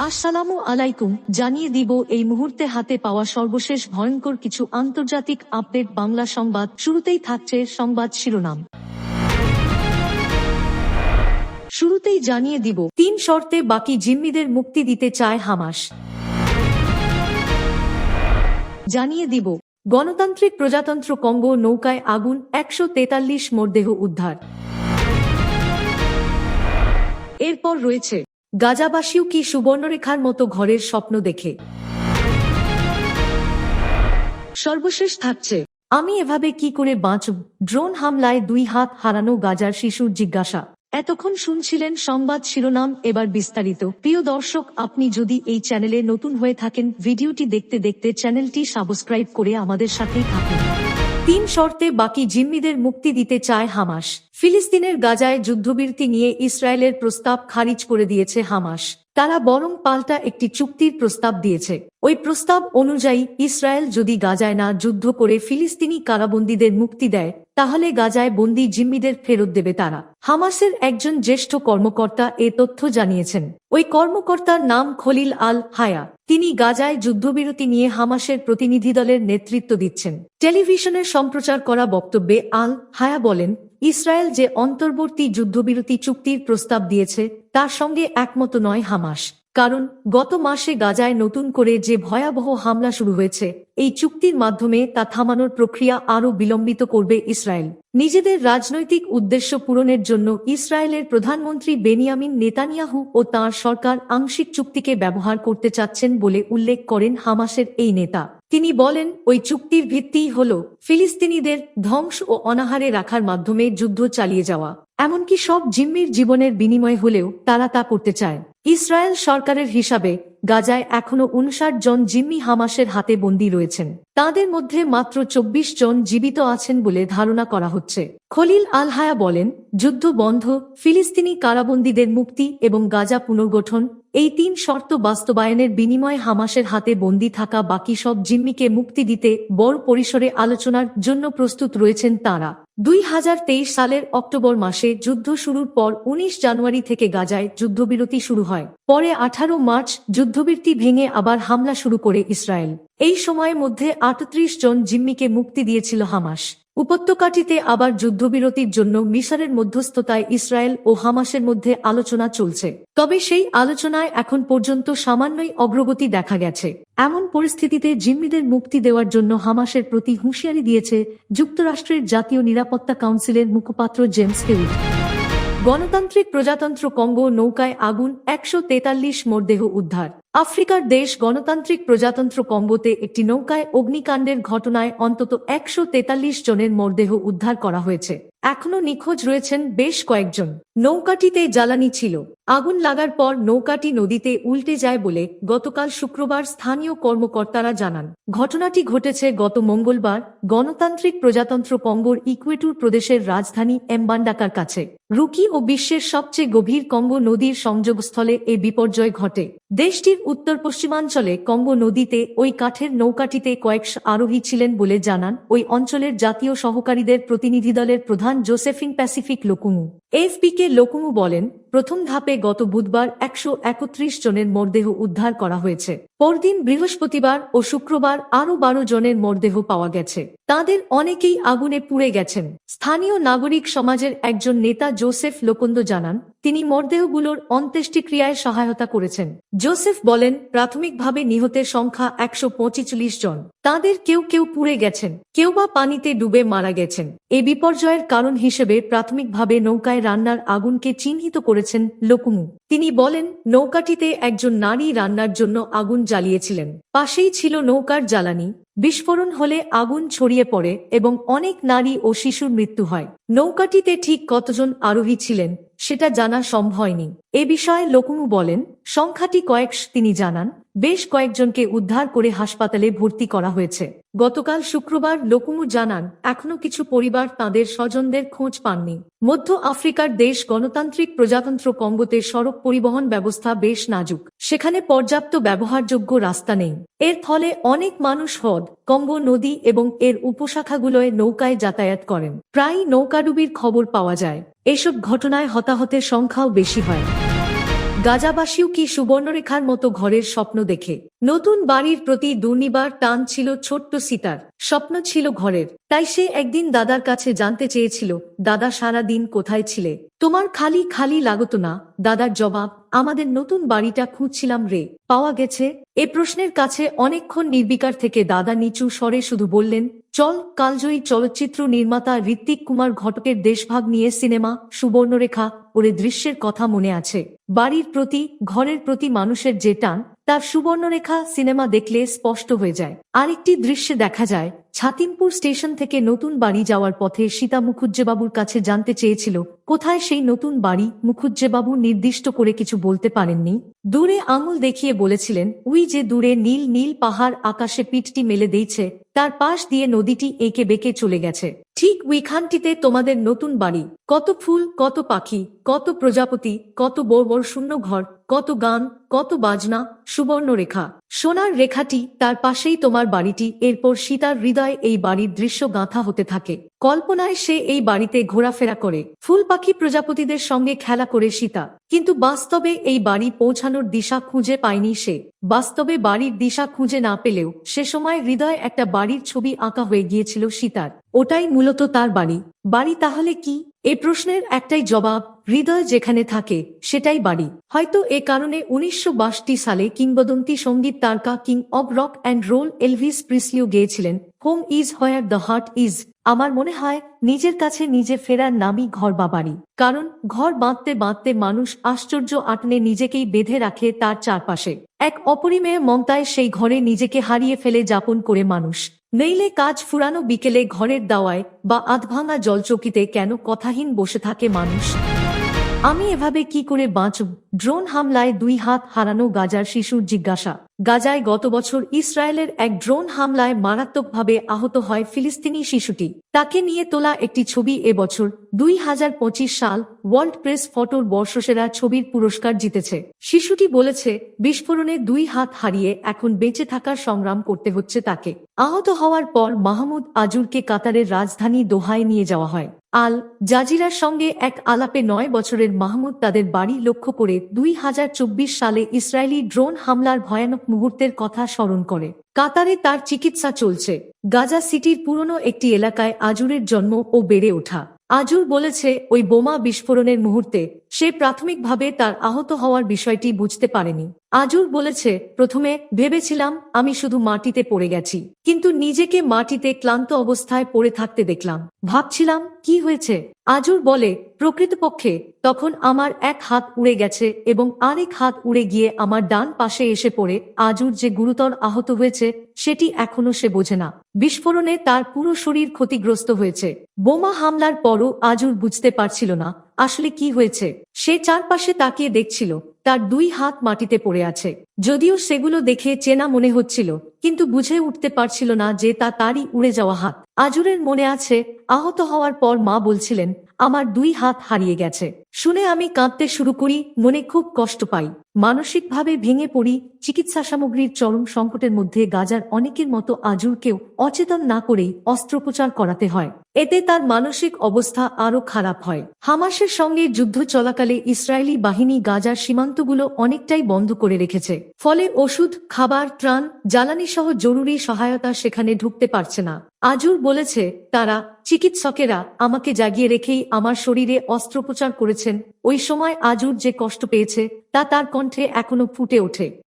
আসসালামু আলাইকুম, জানিয়ে দিব এই মুহূর্তে হাতে পাওয়া সর্বশেষ ভয়ঙ্কর কিছু আন্তর্জাতিক আপডেট। বাংলা সংবাদ শুরুতেই থাকছে সংবাদ শিরোনাম। শুরুতেই জানিয়ে দিব 3 শর্তে বাকি জিম্মিদের মুক্তি দিতে চায় হামাস। জানিয়ে দিব গণতান্ত্রিক প্রজাতন্ত্র কঙ্গো নৌকায় আগুন, 143 মরদেহ উদ্ধার। এরপর রয়েছে গাজাবাসীও কি সুবর্ণরেখার মতো ঘরের স্বপ্ন দেখে। সর্বশেষ থাকছে আমি এভাবে কি করে বাঁচব, ড্রোন হামলায় 2 হাত হারানো গাজার শিশুর জিজ্ঞাসা। এতক্ষণ শুনছিলেন সংবাদ শিরোনাম, এবার বিস্তারিত। প্রিয় দর্শক, আপনি যদি এই চ্যানেলে নতুন হয়ে থাকেন, ভিডিওটি দেখতে দেখতে চ্যানেলটি সাবস্ক্রাইব করে আমাদের সাথেই থাকুন। 3 শর্তে বাকি জিম্মিদের মুক্তি দিতে চায় হামাস। ফিলিস্তিনের গাজায় যুদ্ধবিরতি নিয়ে ইসরায়েলের প্রস্তাব খারিজ করে দিয়েছে হামাস। তারা বরং পাল্টা একটি চুক্তির প্রস্তাব দিয়েছে। ওই প্রস্তাব অনুযায়ী ইসরায়েল যদি গাজায় না যুদ্ধ করে ফিলিস্তিনি কারাবন্দীদের মুক্তি দেয়, তাহলে গাজায় বন্দী জিম্মিদের ফেরত দেবে তারা। হামাসের একজন জ্যেষ্ঠ কর্মকর্তা এ তথ্য জানিয়েছেন। ওই কর্মকর্তার নাম খলিল আল হায়া। তিনি গাজায় যুদ্ধবিরতি নিয়ে হামাসের প্রতিনিধি দলের নেতৃত্ব দিচ্ছেন। টেলিভিশনে সম্প্রচার করা বক্তব্যে আল হায়া বলেন, ইসরায়েল যে অন্তর্বর্তী যুদ্ধবিরতি চুক্তির প্রস্তাব দিয়েছে তার সঙ্গে একমত নয় হামাস। কারণ গত মাসে গাজায় নতুন করে যে ভয়াবহ হামলা শুরু হয়েছে, এই চুক্তির মাধ্যমে তা থামানোর প্রক্রিয়া আরও বিলম্বিত করবে ইসরায়েল। নিজেদের রাজনৈতিক উদ্দেশ্য পূরণের জন্য ইসরায়েলের প্রধানমন্ত্রী বেনিয়ামিন নেতানিয়াহু ও তাঁর সরকার আংশিক চুক্তিকে ব্যবহার করতে চাচ্ছেন বলে উল্লেখ করেন হামাসের এই নেতা। তিনি বলেন, ওই চুক্তির ভিত্তিই হল ফিলিস্তিনিদের ধ্বংস ও অনাহারে রাখার মাধ্যমে যুদ্ধ চালিয়ে যাওয়া। এমনকি সব জিম্মির জীবনের বিনিময় হলেও তারা তা করতে চায়। ইসরায়েল সরকারের হিসাবে গাজায় এখনো 59 জন জিম্মি হামাসের হাতে বন্দী রয়েছেন। তাদের মধ্যে মাত্র 24 জন জীবিত আছেন বলে ধারণা করা হচ্ছে। খলিল আল হায়া বলেন, যুদ্ধ বন্ধ, ফিলিস্তিনি কারাবন্দীদের মুক্তি এবং গাজা পুনর্গঠন, এই 3 শর্ত বাস্তবায়নের বিনিময়ে হামাসের হাতে বন্দী থাকা বাকি সব জিম্মিকে মুক্তি দিতে বড় পরিসরে আলোচনার জন্য প্রস্তুত রয়েছেন তাঁরা। 2023 সালের অক্টোবর মাসে যুদ্ধ শুরুর পর 19 জানুয়ারি থেকে গাজায় যুদ্ধবিরতি শুরু হয়। পরে 18 মার্চ যুদ্ধবিরতি ভেঙে আবার হামলা শুরু করে ইসরায়েল। এই সময়ের মধ্যে 38 জন জিম্মিকে মুক্তি দিয়েছিল হামাস। উপত্যকাটিতে আবার যুদ্ধবিরতির জন্য মিসরের মধ্যস্থতায় ইসরায়েল ও হামাসের মধ্যে আলোচনা চলছে। তবে সেই আলোচনায় এখন পর্যন্ত সামান্যই অগ্রগতি দেখা গেছে। এমন পরিস্থিতিতে জিম্মিদের মুক্তি দেওয়ার জন্য হামাসের প্রতি হুঁশিয়ারি দিয়েছে যুক্তরাষ্ট্রের জাতীয় নিরাপত্তা কাউন্সিলের মুখপাত্র জেমস হেউড। গণতান্ত্রিক প্রজাতন্ত্র কঙ্গো নৌকায় আগুন, 143 মরদেহ উদ্ধার। আফ্রিকার দেশ গণতান্ত্রিক প্রজাতন্ত্র কঙ্গোতে একটি নৌকায় অগ্নিকাণ্ডের ঘটনায় অন্তত 143 জনের মরদেহ উদ্ধার করা হয়েছে। এখনো নিখোঁজ রয়েছেন বেশ কয়েকজন। নৌকাটিতে জ্বালানি ছিল। আগুন লাগার পর নৌকাটি নদীতে উল্টে যায় বলে গতকাল শুক্রবার স্থানীয় কর্মকর্তারা জানান। ঘটনাটি ঘটেছে গত মঙ্গলবার গণতান্ত্রিক প্রজাতন্ত্র কঙ্গোর ইকুয়েটর প্রদেশের রাজধানী এমবান্ডাকার কাছে। রুকি ও বিশ্বের সবচেয়ে গভীর কঙ্গো নদীর সংযোগস্থলে এই বিপর্যয় ঘটে। দেশটির উত্তর পশ্চিমাঞ্চলে কঙ্গো নদীতে ওই কাঠের নৌকাটিতে কয়েকশ আরোহী ছিলেন বলে জানান ওই অঞ্চলের জাতীয় সহকারীদের প্রতিনিধি দলের প্রধান জোসেফিন প্যাসিফিক লোকুমু। এফপিকে লোকুমু বলেন, প্রথম ধাপে গত বুধবার 131 জনের মরদেহ উদ্ধার করা হয়েছে। পরদিন বৃহস্পতিবার ও শুক্রবার আরও 12 জনের মরদেহ পাওয়া গেছে। তাদের অনেকেই আগুনে পুড়ে গেছেন। স্থানীয় নাগরিক সমাজের একজন নেতা জোসেফ লোকন্দ জানান, তিনি মরদেহগুলোর অন্ত্যেষ্টিক্রিয়ায় সহায়তা করেছেন। জোসেফ বলেন, প্রাথমিকভাবে নিহতের সংখ্যা 145 জন। তাদের কেউ কেউ পুড়ে গেছেন, কেউ বা পানিতে ডুবে মারা গেছেন। এই বিপর্যয়ের কারণ হিসেবে প্রাথমিকভাবে নৌকায় রান্নার আগুনকে চিহ্নিত করেছেন লোকুমু। তিনি বলেন, নৌকাটিতে একজন নারী রান্নার জন্য আগুন জ্বালিয়েছিলেন। পাশেই ছিল নৌকার জ্বালানি। বিস্ফোরণ হলে আগুন ছড়িয়ে পড়ে এবং অনেক নারী ও শিশুর মৃত্যু হয়। নৌকাটিতে ঠিক কতজন আরোহী ছিলেন সেটা জানা সম্ভব হয়নি। এ বিষয়ে লোকুমু বলেন, সংখ্যাটি কয়েকশ। তিনি জানান, বেশ কয়েকজনকে উদ্ধার করে হাসপাতালে ভর্তি করা হয়েছে। গতকাল শুক্রবার লোকুমু জানান, এখনো কিছু পরিবার তাদের স্বজনদের খোঁজ পাননি। মধ্য আফ্রিকার দেশ গণতান্ত্রিক প্রজাতন্ত্র কঙ্গোতে সড়ক পরিবহন ব্যবস্থা বেশ নাজুক। সেখানে পর্যাপ্ত ব্যবহারযোগ্য রাস্তা নেই। এর ফলে অনেক মানুষ হ্রদ, কঙ্গো নদী এবং এর উপশাখাগুলোয় নৌকায় যাতায়াত করেন। প্রায়ই নৌকাডুবির খবর পাওয়া যায়। এসব ঘটনায় হতাহতের সংখ্যাও বেশি হয়। গাজাবাসীও কি সুবর্ণরেখার মতো ঘরের স্বপ্ন দেখে? নতুন বাড়ির প্রতি দুর্নিবার টান ছিল ছোট্ট সীতার। স্বপ্ন ছিল ঘরের। তাই সে একদিন দাদার কাছে জানতে চেয়েছিল, দাদা সারা দিন কোথায় ছিলে? তোমার খালি খালি লাগতো না? দাদার জবাব, আমাদের নতুন বাড়িটা খুঁজছিলাম রে, পাওয়া গেছে। এ প্রশ্নের কাছে অনেকক্ষণ নির্বিকার থেকে দাদা নিচু স্বরে শুধু বললেন, চল। কালজয়ী চলচ্চিত্র নির্মাতা ঋত্বিক কুমার ঘটকের দেশভাগ নিয়ে সিনেমা সুবর্ণরেখা ওরে দৃশ্যের কথা মনে আছে? বাড়ির প্রতি, ঘরের প্রতি মানুষের যে টান, তার সুবর্ণরেখা সিনেমা দেখলে স্পষ্ট হয়ে যায়। আরেকটি দৃশ্যে দেখা যায়, ছাতিমপুর স্টেশন থেকে নতুন বাড়ি যাওয়ার পথে সীতা মুখুজ্জেবাবুর কাছে জানতে চেয়েছিল, কোথায় সেই নতুন বাড়ি? মুখুজ্জেবাবু নির্দিষ্ট করে কিছু বলতে পারেননি। দূরে আঙুল দেখিয়ে বলেছিলেন, উই যে দূরে নীল নীল পাহাড় আকাশে পিঠটি মেলে দিয়েছে, তার পাশ দিয়ে নদীটি এঁকে বেঁকে চলে গেছে। ঠিক ওইখানটিতে তোমাদের নতুন বাড়ি। কত ফুল, কত পাখি, কত প্রজাপতি, কত বড় বড় শূন্য ঘর, কত গান, কত বাজনা। সুবর্ণরেখা, সোনার রেখাটি, তার পাশেই তোমার বাড়িটি। এরপর সীতার হৃদয়ে এই বাড়ির দৃশ্য গাঁথা হতে থাকে। কল্পনায় সে এই বাড়িতে ঘোরাফেরা করে, ফুল পাখি প্রজাপতিদের সঙ্গে খেলা করে সীতা। কিন্তু বাস্তবে এই বাড়ি পৌঁছানোর দিশা খুঁজে পায়নি সে। বাস্তবে বাড়ির দিশা খুঁজে না পেলেও সে সময় হৃদয়ে একটা বাড়ির ছবি আঁকা হয়ে গিয়েছিল সীতার। ওটাই মূলত তার বাড়ি। বাড়ি তাহলে কি? এ প্রশ্নের একটাই জবাব, হৃদয় যেখানে থাকে সেটাই বাড়ি। হয়তো এ কারণে 1962 সালে কিংবদন্তি সঙ্গীত তারকা king of rock and roll Elvis Presley গেয়েছিলেন, home is where the heart is. আমার মনে হয় নিজের কাছে নিজে ফেরার নামই ঘর বা বাড়ি। কারণ ঘর বাঁধতে বাঁধতে মানুষ আশ্চর্য আটনে নিজেকেই বেঁধে রাখে তার চারপাশে। এক অপরিমেয় মমতায় সেই ঘরে নিজেকে হারিয়ে ফেলে যাপন করে মানুষ। নইলে কাজ ফুরানো বিকেলে ঘরের দাওয়ায় বা আধভাঙা জলচৌকিতে কেন কথাহীন বসে থাকে মানুষ? আমি এভাবে কি করে বাঁচব? ড্রোন হামলায় 2 হাত হারানো গাজার শিশুর জিজ্ঞাসা। গাজায় গত বছর ইসরায়েলের এক ড্রোন হামলায় মারাত্মকভাবে আহত হয় ফিলিস্তিনি শিশুটি। তাকে নিয়ে তোলা একটি ছবি এবছর 2025 সাল ওয়ার্ল্ড প্রেস ফটোর বর্ষসেরা ছবির পুরস্কার জিতেছে। শিশুটি বলেছে, বিস্ফোরণে 2 হাত হারিয়ে এখন বেঁচে থাকার সংগ্রাম করতে হচ্ছে তাকে। আহত হওয়ার পর মাহমুদ আজুরকে কাতারের রাজধানী দোহায় নিয়ে যাওয়া হয়। আল জাজিরার সঙ্গে এক আলাপে 9 বছরের মাহমুদ তাদের বাড়ি লক্ষ্য করে 2024 সালে ইসরায়েলি ড্রোন হামলার ভয়ানক মুহূর্তের কথা স্মরণ করে। কাতারে তার চিকিৎসা চলছে। গাজা সিটির পুরনো একটি এলাকায় আজুরের জন্ম ও বেড়ে ওঠা। আজুর বলেছে, ওই বোমা বিস্ফোরণের মুহূর্তে সে প্রাথমিকভাবে তার আহত হওয়ার বিষয়টি বুঝতে পারেনি। আজুর বলেছে, প্রথমে ভেবেছিলাম আমি শুধু মাটিতে পড়ে গেছি, কিন্তু নিজেকে মাটিতে ক্লান্ত অবস্থায় পড়ে থাকতে দেখলাম। ভাবছিলাম কি হয়েছে। আজুর বলে, প্রকৃতপক্ষে তখন আমার এক হাত উড়ে গেছে এবং আরেক হাত উড়ে গিয়ে আমার ডান পাশে এসে পড়ে। আজুর যে গুরুতর আহত হয়েছে সেটি এখনো সে বোঝে না। বিস্ফোরণে তার পুরো শরীর ক্ষতিগ্রস্ত হয়েছে। বোমা হামলার পরও আজুর বুঝতে পারছিল না আসলে কি হয়েছে। সে চারপাশে তাকিয়ে দেখছিল, তার 2 হাত মাটিতে পড়ে আছে। যদিও সেগুলো দেখে চেনা মনে হচ্ছিল, কিন্তু বুঝে উঠতে পারছিল না যে তা তারই উড়ে যাওয়া হাত। আজুরের মনে আছে, আহত হওয়ার পর মা বলছিলেন, আমার 2 হাত হারিয়ে গেছে। শুনে আমি কাঁদতে শুরু করি, মনে খুব কষ্ট পাই, মানসিকভাবে ভেঙে পড়ি। চিকিৎসা সামগ্রীর চরম সংকটের মধ্যে গাজার অনেকের মতো আজুরকেও অচেতন না করেই অস্ত্রোপচার করাতে হয়। এতে তার মানসিক অবস্থা আরো খারাপ হয়। হামাসের সঙ্গে যুদ্ধ চলাকালে ইসরায়েলি বাহিনী গাজার সীমান্তগুলো অনেকটাই বন্ধ করে রেখেছে। ফলে ওষুধ, খাবার, ত্রাণ, জ্বালানি সহ জরুরি সহায়তা সেখানে ঢুকতে পারছে না। আজুর বলেছে, তারা, চিকিৎসকেরা আমাকে জাগিয়ে রেখেই আমার শরীরে অস্ত্রোপচার করেছেন। ওই সময় আজুর যে কষ্ট পেয়েছে তা তার কণ্ঠে এখনো ফুটে ওঠে।